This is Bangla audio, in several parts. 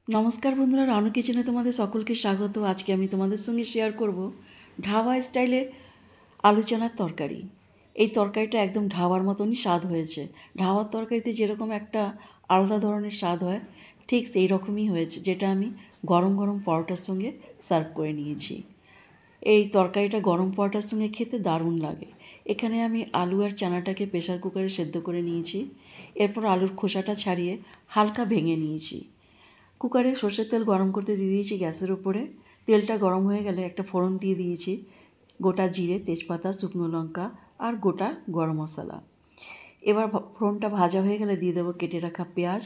নমস্কার বন্ধুরা, রানু কিচেনে তোমাদের সকলকে স্বাগত। আজকে আমি তোমাদের সঙ্গে শেয়ার করব ঢাবা স্টাইলে আলু চানার তরকারি। এই তরকারিটা একদম ঢাবার মতনই স্বাদ হয়েছে। ঢাবার তরকারিতে যেরকম একটা আলাদা ধরনের স্বাদ হয়, ঠিক সেই রকমই হয়েছে, যেটা আমি গরম গরম পরোটার সঙ্গে সার্ভ করে নিয়েছি। এই তরকারিটা গরম পরোটার সঙ্গে খেতে দারুণ লাগে। এখানে আমি আলু আর চানাটাকে প্রেসার কুকারে সেদ্ধ করে নিয়েছি। এরপর আলুর খোসাটা ছাড়িয়ে হালকা ভেঙে নিয়েছি। কুকারে সর্ষের তেল গরম করতে দিয়ে দিয়েছি গ্যাসের উপরে। তেলটা গরম হয়ে গেলে একটা ফোড়ন দিয়ে দিয়েছি গোটা জিরে, তেজপাতা, শুকনো লঙ্কা আর গোটা গরম মশলা। এবার ফোড়নটা ভাজা হয়ে গেলে দিয়ে দেবো কেটে রাখা পেঁয়াজ।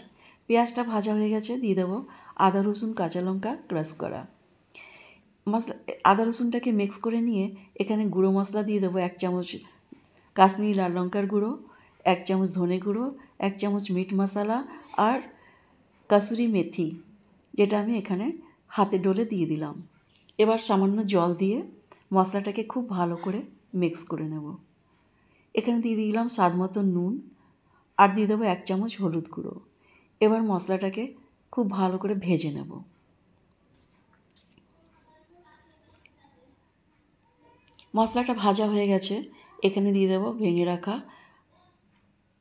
পেঁয়াজটা ভাজা হয়ে গেছে, দিয়ে দেবো আদা রসুন কাঁচা লঙ্কা ক্রাশ করা। মশলা আদা রসুনটাকে মিক্স করে নিয়ে এখানে গুঁড়ো মশলা দিয়ে দেবো 1 চামচ কাশ্মীরি লাল লঙ্কার গুঁড়ো, 1 চামচ ধনে গুঁড়ো, 1 চামচ মিট মশলা আর কাসুরি মেথি, যেটা আমি এখানে হাতে ডলে দিয়ে দিলাম। এবার সামান্য জল দিয়ে মশলাটাকে খুব ভালো করে মিক্স করে নেব। এখানে দিয়ে দিলাম স্বাদ মতো নুন আর দিয়ে দেবো 1 চামচ হলুদ গুঁড়ো। এবার মশলাটাকে খুব ভালো করে ভেজে নেব। মশলাটা ভাজা হয়ে গেছে, এখানে দিয়ে দেবো ভেঙে রাখা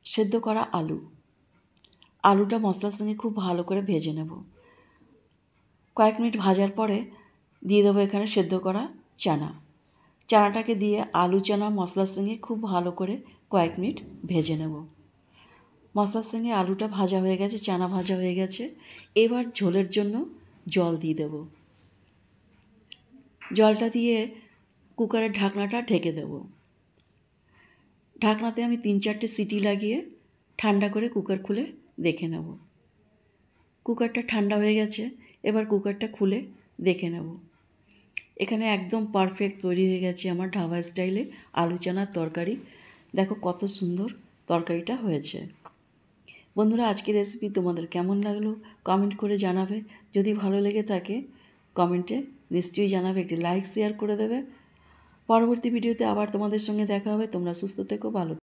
সেদ্ধ করা আলু। আলুটা মশলার সঙ্গে খুব ভালো করে ভেজে নেব। কয়েক মিনিট ভাজার পরে দিয়ে দেবো এখানে সেদ্ধ করা চানা। চানাটাকে দিয়ে আলু চানা মশলার সঙ্গে খুব ভালো করে কয়েক মিনিট ভেজে নেব। মশলার সঙ্গে আলুটা ভাজা হয়ে গেছে, চানা ভাজা হয়ে গেছে। এবার ঝোলের জন্য জল দিয়ে দেব। জলটা দিয়ে কুকারের ঢাকনাটা ঢেকে দেব। ঢাকনাতে আমি 3-4টে সিটি লাগিয়ে ঠান্ডা করে কুকার খুলে দেখে নেব। কুকারটা ঠান্ডা হয়ে গেছে, এবার কুকারটা খুলে দেখে নেব। এখানে একদম পারফেক্ট তৈরি হয়ে গেছে আমার ঢাবা স্টাইলে আলু চানার তরকারি। দেখো কত সুন্দর তরকারিটা হয়েছে। বন্ধুরা, আজকের রেসিপি তোমাদের কেমন লাগলো কমেন্ট করে জানাবে। যদি ভালো লেগে থাকে কমেন্টে নিশ্চয়ই জানাবে, একটি লাইক শেয়ার করে দেবে। পরবর্তী ভিডিওতে আবার তোমাদের সঙ্গে দেখা হবে। তোমরা সুস্থ থেকো, ভালো